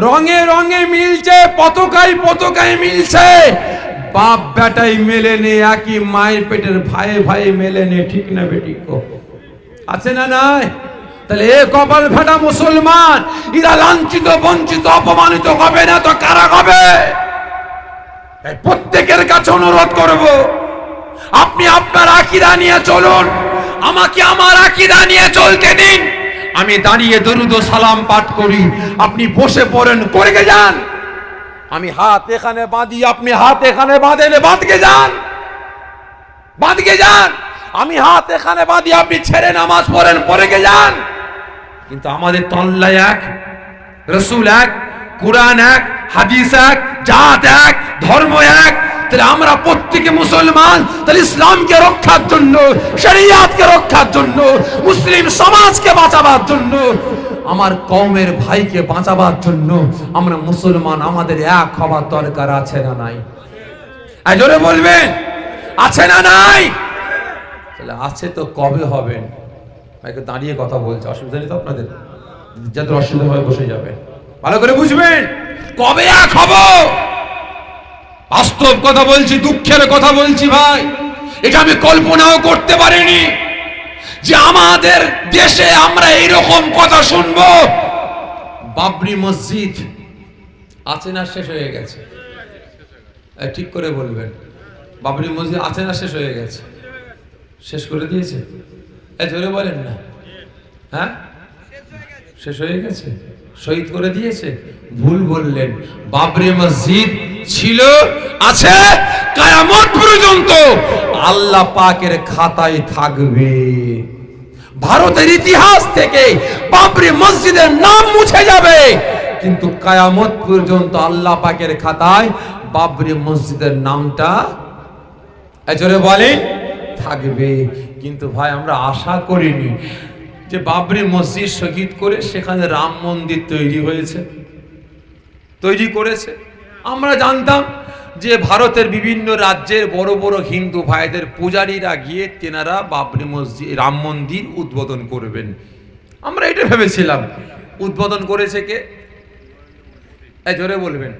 রঙে রঙে মিলছে, পতাকায় পতাকায় মিলছে, বাপ বেটাই মেলে নে, একই মায়ের পেটের ভাই ভাই মেলে নে, ঠিক না বেঠিক? আছে না নাই? তাহলে এ কপাল ফাটা মুসলমান, এরা লাঞ্ছিত বঞ্চিত অপমানিত হবে না তো কারা হবে? তাই প্রত্যেকের কাছে অনুরোধ করব, আপনি আপনার আকীদা নিয়ে চলুন, আমাকে আমার আকীদা নিয়ে চলতে দিন। আমি দাঁড়িয়ে দরুদ ও সালাম পাঠ করি, আপনি বসে পড়েন, করে যান। আমি হাত এখানে বাঁধি, আপনি হাত এখানে বাঁধেন, বাঁধকে যান, বাঁধকে যান। আমি হাত এখানে বাঁধি, আপনি ছেড়ে নামাজ পড়েন, পড়ে যান। কিন্তু আমাদের তো আল্লাহ এক, রাসূল এক, কুরআন এক, হাদিস এক, জাত এক, ধর্ম এক। তাহলে আমরা প্রত্যেকে মুসলমান, তাহলে ইসলামকে রক্ষার জন্য, শরীয়তকে রক্ষার জন্য, মুসলিম সমাজকে বাঁচাবার জন্য, আমার কওমের ভাইকে বাঁচাবার জন্য আমরা মুসলমান, আমাদের এক হওয়ার দরকার আছে না নাই? আর জোরে বলবেন, আছে না নাই? তাহলে আছে তো কবে হবেন? দাঁড়িয়ে কথা বলছে, অসুবিধা নেই তো আপনাদের? যাদের অসুবিধা হয় বসে যাবেন, ভালো করে বুঝবেন কবে এক হব। বাস্তব কথা বলছি, দুঃখের কথা বলছি ভাই, এটা আমি কল্পনাও করতে পারিনি যে আমাদের দেশে আমরা এইরকম কথা শুনবো। বাবরি মসজিদ আছে না শেষ হয়ে গেছে? ঠিক করে বলবেন, বাবরি মসজিদ আছে না শেষ হয়ে গেছে? শেষ করে দিয়েছে? জোরে বলেন না। হ্যাঁ, শেষ হয়ে গেছে, শহীদ করে দিয়েছে। ভুল বললেন, বাবরি মসজিদ ছিল, আছে, কিয়ামত পর্যন্ত আল্লাহ পাকের খাতায় থাকবে। ভারতের ইতিহাস থেকে বাবরি মসজিদের নাম মুছে যাবে, কিন্তু কিয়ামত পর্যন্ত আল্লাহ পাকের খাতায় বাবরি মসজিদের নামটা জোরে বলেন থাকবে। কিন্তু ভাই আমরা আশা করিনি যে বাবরি মসজিদ শহীদ করে সেখানে রাম মন্দির তৈরি হয়েছে, তৈরি করেছে। আমরা জানতাম যে ভারতের বিভিন্ন রাজ্যের বড় বড় হিন্দু ভাইদের পূজারীরা গিয়ে তেনারা বাবরি মসজিদ, রাম মন্দির উদ্বোধন করবেন। আমরা এটা ভেবেছিলাম। উদ্বোধন করেছে কে? জোরে বলবেন।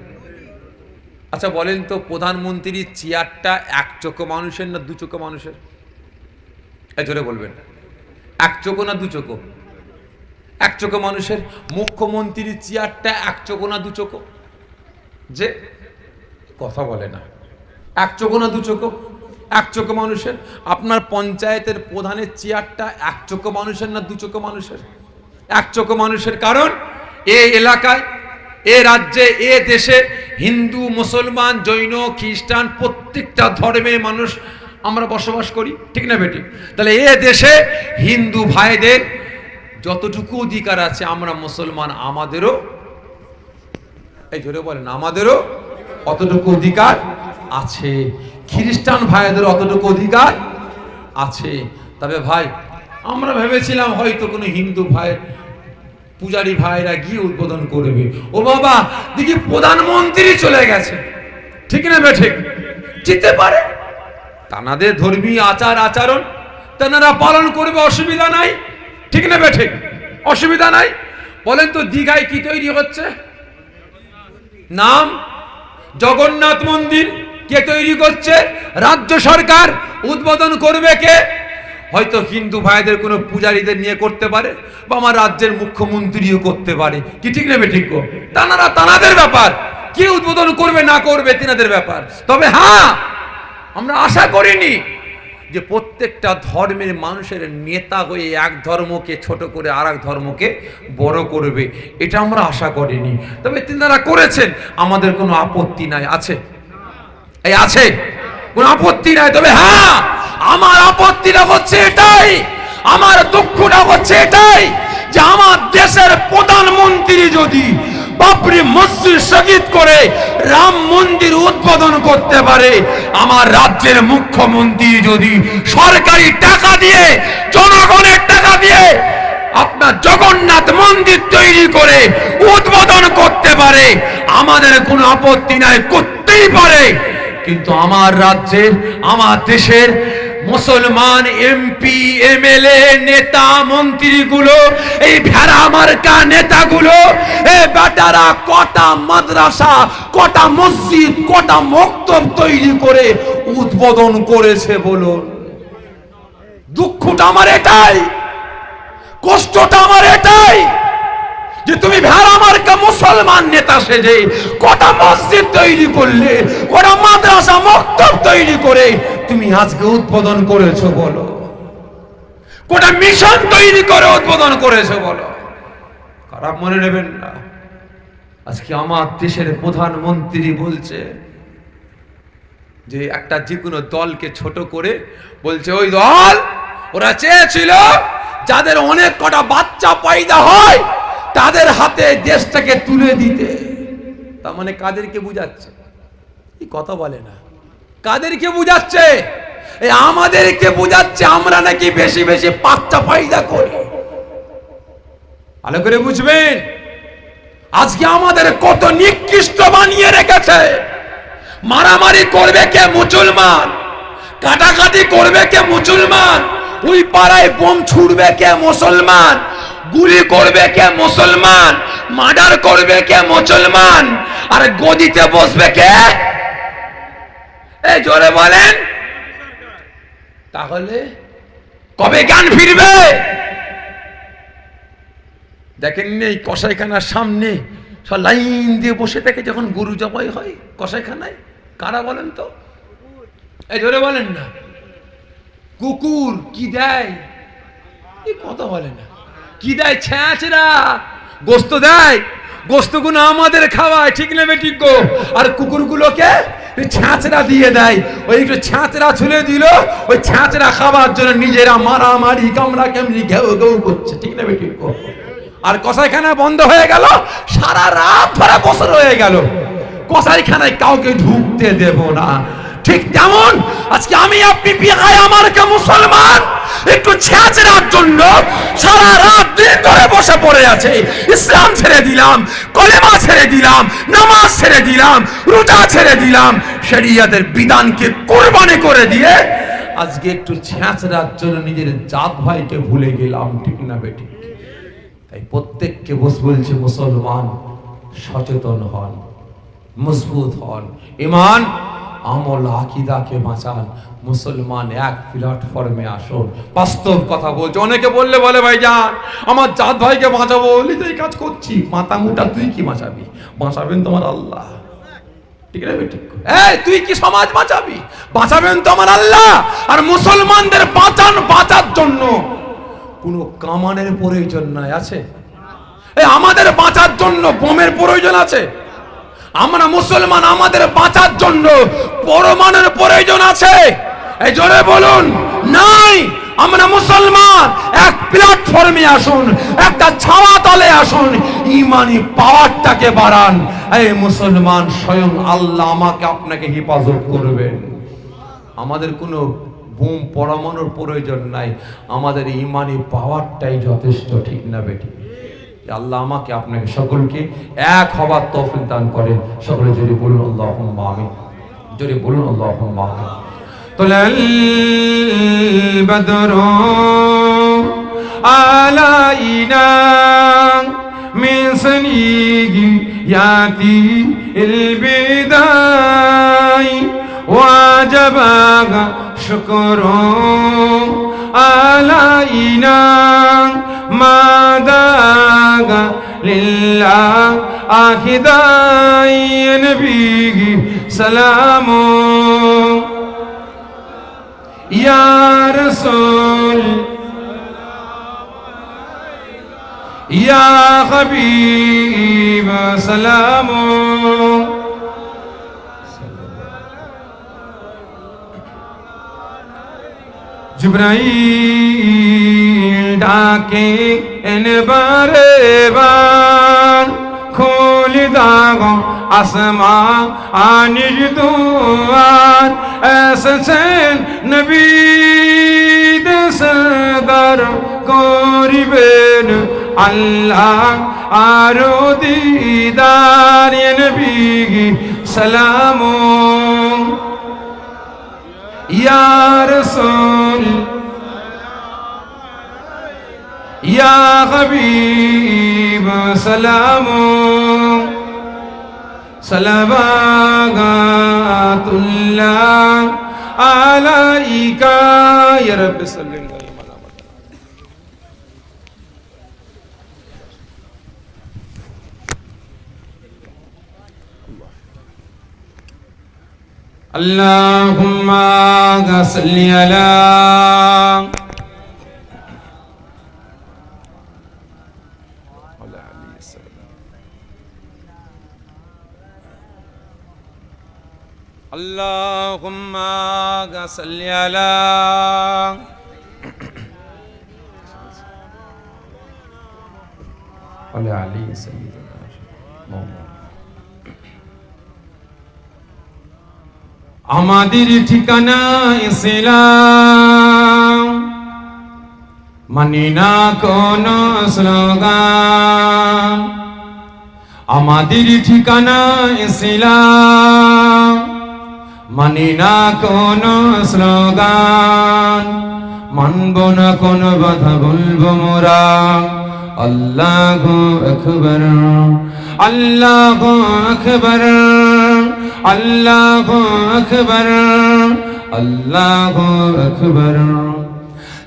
আচ্ছা বলেন তো, প্রধানমন্ত্রীর চেয়ারটা এক চোখো মানুষের না দু চোখো মানুষের? জোরে বলবেন, এক চোখো না দু চোখো? এক চোখো মানুষের। মুখ্যমন্ত্রীর চেয়ারটা এক চোখো না দু চোখো? যে কথা বলে না, এক চোখো না দু চোখো? এক চোখো মানুষের। আপনার পঞ্চায়েতের প্রধানের চেয়ারটা এক চোখো মানুষের না দু চোখো মানুষের? এক চোখো মানুষের। কারণ এই এলাকায়, এ রাজ্যে, এ দেশে হিন্দু, মুসলমান, জৈন, খ্রিস্টান প্রত্যেকটা ধর্মের মানুষ আমরা বসবাস করি, ঠিক না বেটি? তাহলে এ দেশে হিন্দু ভাইদের যতটুকু অধিকার আছে আমরা মুসলমান আমাদেরও, এই জোরে বলেন, আমাদেরও অতটুকু অধিকার আছে। খ্রিস্টান ভাইদের অতটুকু অধিকার আছে। তবে ভাই আমরা ভেবেছিলাম হয়তো কোনো হিন্দু ভাই, পূজারী ভাইরা গিয়ে উদ্বোধন করবে। ও বাবা, দেখি প্রধানমন্ত্রী চলে গেছে, ঠিক না বেঠিক? যেতে পারে, তানাদের ধর্মীয় আচার আচরণ তেনারা পালন করবে, অসুবিধা নাই, ঠিক না বেঠিক? অসুবিধা নাই। বলেন তো দীঘায় কি তৈরি হচ্ছে? নাম জগন্নাথ মন্দির। কে তৈরি করছে? রাজ্য সরকার। উদ্বোধন করবে কে? হয়তো হিন্দু ভাইদের কোনো পূজারীদের নিয়ে করতে পারে, বা আমার রাজ্যের মুখ্যমন্ত্রীও করতে পারে, কি ঠিক নেবে? ঠিক গো, তানারা তানাদের ব্যাপার, কে উদ্বোধন করবে না করবে তিনাদের ব্যাপার। তবে হ্যাঁ, আমরা আশা করিনি যে প্রত্যেকটা ধর্মের মানুষের নেতা হয়ে এক ধর্মকে ছোট করে আর এক ধর্মকে বড় করবে, এটা আমরা আশা করিনি। তবে তিনারা করেছেন, আমাদের কোনো আপত্তি নাই। আছে? এই আছে, কোনো আপত্তি নাই। তবে হ্যাঁ, আমার আপত্তিটা হচ্ছে এটাই, আমার দুঃখটা হচ্ছে এটাই যে আমার দেশের প্রধানমন্ত্রী যদি বাবরি মসজিদ শহীদ করে রাম মন্দির উদ্বোধন করতে পারে, আমার রাজ্যের মুখ্যমন্ত্রী যদি সরকারি টাকা দিয়ে, জনগণের টাকা দিয়ে আপনার জগন্নাথ মন্দির তৈরি করে উদ্বোধন করতে পারে, আমাদের কোনো আপত্তি নাই, করতেই পারে। কিন্তু আমার রাজ্যের, আমার দেশের মুসলমান এমপি এমএলএ নেতা মন্ত্রীগুলো, এই ভেড়া মার্কা নেতাগুলো, এই বেটারা কটা মাদ্রাসা, কটা মসজিদ, কটা মক্তব তৈরি করে উদ্বোধন করেছে বলুন? দুঃখটা আমার এটাই, কষ্টটা আমার এটাই যে তুমি ভেড়া মার্কা মুসলমান নেতা সেজে কটা মসজিদ তৈরি করলে, কটা মাদ্রাসা মক্তব তৈরি করে তুমি আজকে উদ্বোধন করেছো বলো? কটা মিশন তৈরি করে উদ্বোধন করেছো বলো? খারাপ মনে নেবেন না। আজকে আমার দেশের প্রধানমন্ত্রী বলছে যে একটা যে কোনো দলকে ছোট করে বলছে ওই দল ওরা চেয়েছিল যাদের অনেক কটা বাচ্চা পয়দা হয় তাদের হাতে দেশটাকে তুলে দিতে। তার মানে কাদেরকে বুঝাচ্ছে? এই কথা বলে না। কাদেরকে বুঝাচ্ছে? এই আমাদেরকে বুঝাচ্ছে আমরা নাকি বেশি বেশি বাচ্চা পয়দা করি। ভালো করে বুঝবেন, আজকে আমাদের কত নিকৃষ্ট বানিয়ে রেখেছে। মারামারি করবে কে? মুসলমান। কাটাকাটি করবে কে? মুসলমান। ওই পাড়ায় বোম ছুড়বে কে? মুসলমান। গুলি করবে কে? মুসলমান। মার্ডার করবে কে? মুসলমান। আর গদিতে বসবে কে? এই জোরে বলেন। তাহলে কবে জ্ঞান ফিরবে? দেখেন এই কসাইখানার সামনে সব লাইন দিয়ে বসে থাকে যখন গরু জবাই হয় কসাইখানায়। কারা বলেন তো? এই জোরে বলেন না। কুকুর কি দেয়? এই কথা বলে না। কি দেয়? ছ্যাঁচড়া গোস্ত দেয়। গোস্তগুলো আমাদের খাওয়ায়, ঠিক না বেঠিক গো? আর কুকুরগুলোকে ছ্যাঁচড়া দিয়ে দেয়। ওই একটু ছ্যাঁচড়া ছুলে দিল, ওই ছ্যাঁচড়া খাবার জন্য নিজেরা মারামারি কামড়া কেমনি ঘেউ ঘেউ করছে, ঠিক না বেঠিক গো? আর কসাইখানা বন্ধ হয়ে গেল, সারা রাত ধরে বছর হয়ে গেল কসাইখানায় কাউকে ঢুকতে দেব না। ঠিক তেমন আজকে আমি আপনি বিহায় আমার কে মুসলমান একটু ছ্যাঁচড়ার জন্য সারা রাত দিন ধরে বসে পড়ে আছে। ইসলাম ছেড়ে দিলাম, কলেমা ছেড়ে দিলাম, নামাজ ছেড়ে দিলাম, রোজা ছেড়ে দিলাম, শরিয়তের বিধানকে কুরবানি করে দিয়ে আজকে একটু ছ্যাঁচড়ার জন্য নিজের জাত ভাইকে ভুলে গেলাম, ঠিক না বেঠিক? তাই প্রত্যেককে বলছে মুসলমান সচেতন হন, মজবুত হন, ঈমান আমল আকীদাকে বাঁচান। মুসলমান এক প্ল্যাটফর্মে আসুন। বাস্তব কথা বলছে। অনেকে বললে বলে ভাইজান আমার জাত ভাইকে বাঁচাবো বলি তো এই কাজ করছি। মাথা মুটা তুই কি বাঁচাবি? বাঁচাবেন তোমার আল্লাহ, ঠিক না বেঠিক? এই তুই কি সমাজ বাঁচাবি? বাঁচাবেন তোমার আল্লাহ। আর মুসলমানদের বাঁচার জন্য কোনো কামানের প্রয়োজন নাই, আছে? এই আমাদের বাঁচার জন্য বোমের প্রয়োজন আছে? আমরা মুসলমান, আমাদের বাঁচার জন্য পরমাণুর প্রয়োজন আছে? এই জোরে বলুন নাই। আমরা মুসলমান এক প্ল্যাটফর্মে আসুন, একটা ছাওয়া তলে আসুন, ইমানি পাওয়ারটাকে বাড়ান। এই মুসলমান স্বয়ং আল্লাহ আমাকে আপনাকে হেফাজত করবেন। আমাদের কোনো বোম পরমাণুর প্রয়োজন নাই, আমাদের ইমানি পাওয়ারটাই যথেষ্ট, ঠিক না বেটি? আল্লাহ আমাকে আপনাকে সকলকে এক হবার তৌফিক দান করেন। সকলে জোরে বলুন আল্লাহুম্মা আমিন। জোরে বলুন আল্লাহুম্মা আমিন। তুলাল বদরু আলাইনা মিন সানিগি ইয়াতি ইল বিদাই ওয়াজাবা শুকরু আলাইনা মাদাগা লিল্লাহ আখিদাই নবী সালামু ইয়া রাসূল ইয়া হাবিব সালামু। জিবরাইল ডাকে এনে বারে বার, খোলি দাগো আসমা আনির দুয়ার, এসেছেন নবী সরদার করিবেন আল্লাহ আরো দিদার নবী সালামু ইয়া রাসূল ইয়া হাবিব সালামু সালাওয়াতুল্লাহ আলাইকা ইয়া রাব্বি সাল্লিম আল্লাহুম্মা সাল্লি আলা Allahumma salli ala Ali sayyidina আমাদের ঠিকানা ইসলাম মানি না কোন স্লোগান আমাদের ঠিকানা ইসলাম মানি না কোন স্লোগান মানব না কোন বাধা বলবো মোরা আল্লাহু আকবার আল্লাহু আকবার আল্লাহু আকবার আল্লাহু আকবার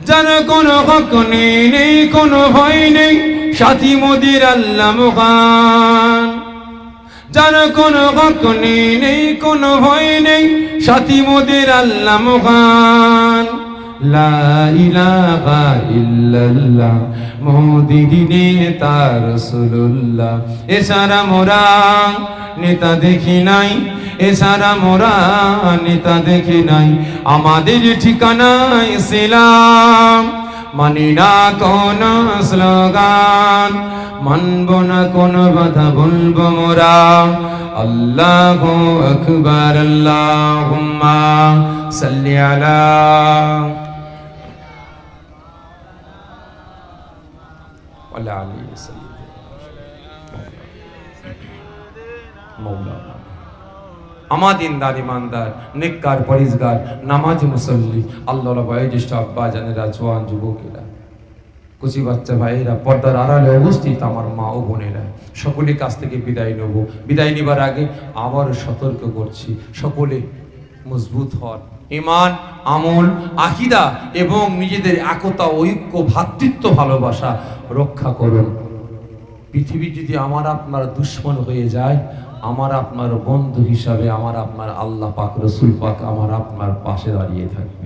যার কোনো হক নেই কোনো ভয় নেই সাথী মোদের আল্লাহ মহান যার কোনো হক নেই কোনো ভয় নেই সাথী মোদের আল্লাহ মহান লা ইলাহা ইল্লাল্লাহ মোদের নেতা রাসূলুল্লাহ এছাড়া মোরা নেতা দেখি নাই এছাড়া মোরা নেতা দেখি নাই আমাদের ঠিকানা ইসলাম মানি না কোন স্লোগান মানব না কোন বাধা বলবো মোরা আল্লাহু আকবার আল্লাহুম্মা সাল্লি আলা ওয়ালা আলি মাওলানা আমাদিন দাদি মানদার নেককার পরিজগার নামাজি মুসল্লি আল্লাহর বয়োজ্যেষ্ঠ আব্বা জানেরা জওয়ান যুবকেরা কুচি বাচ্চা ভাইয়েরা পর্দার আড়ালে অবস্থিত আমার মা ও বোনেরা সকলের কাছ থেকে বিদায় নেব বিদায় নেবার আগে আবার সতর্ক করছি সকলে মজবুত হন ঈমান আমল আকীদা এবং নিজেদের একতা ঐক্য ভ্রাতৃত্ব ভালোবাসা রক্ষা করুন পৃথিবী যদি আমার আপনার দুশমন হয়ে যায় আমার আপনার বন্ধু হিসাবে আমার আপনার আল্লাহ পাক রসুল পাক আমার আপনার পাশে দাঁড়িয়ে থাকবে